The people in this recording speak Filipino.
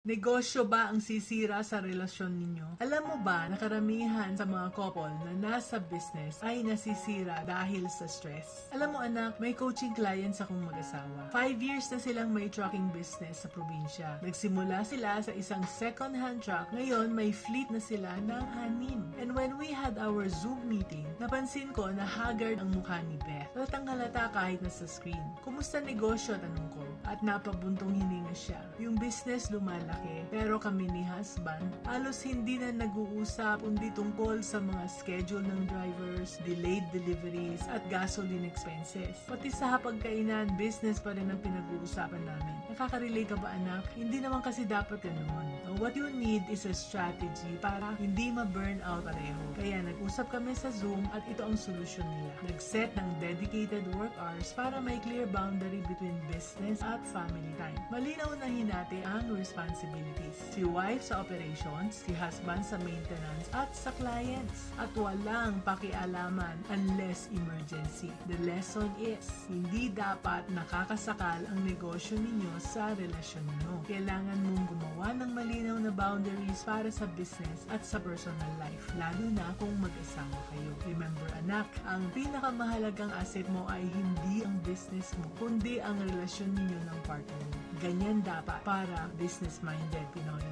Negosyo ba ang sisira sa relasyon ninyo? Alam mo ba na karamihan sa mga couple na nasa business ay nasisira dahil sa stress? Alam mo anak, may coaching clients akong mag-asawa. 5 years na silang may trucking business sa probinsya. Nagsimula sila sa isang second-hand truck. Ngayon, may fleet na sila ng 6. And when we had our Zoom meeting, napansin ko na haggard ang mukha ni Beth. Halatang halata kahit nasa screen. Kumusta negosyo? Tanong ko. At napabuntong hininga siya. Yung business lumalaki, pero kami ni husband, halos hindi na nag-uusap kundi tungkol sa mga schedule ng drivers, delayed deliveries, at gasoline expenses. Pati sa hapagkainan, business pa rin ang pinag-uusapan namin. Nakaka-relate ka ba anak? Hindi naman kasi dapat ganoon. What you need is a strategy para hindi ma-burn out pareho. Kaya nag-usap kami sa Zoom at ito ang solusyon nila. Nag-set ng dedicated work hours para may clear boundary between business at family time. Malinaw na hinati ang responsibilities. Si wife sa operations, si husband sa maintenance at sa clients. At walang pakialaman unless emergency. The lesson is, hindi dapat nakakasakal ang negosyo ninyo sa relasyon ninyo. Kailangan mong gumawa ng malinaw na boundaries para sa business at sa personal life, lalo na kung mag-asawa kayo. Remember anak, ang pinakamahalagang asset mo ay hindi ang business mo, kundi ang relasyon ninyo ng partner mo. Ganyan dapat para business-minded Pinoy.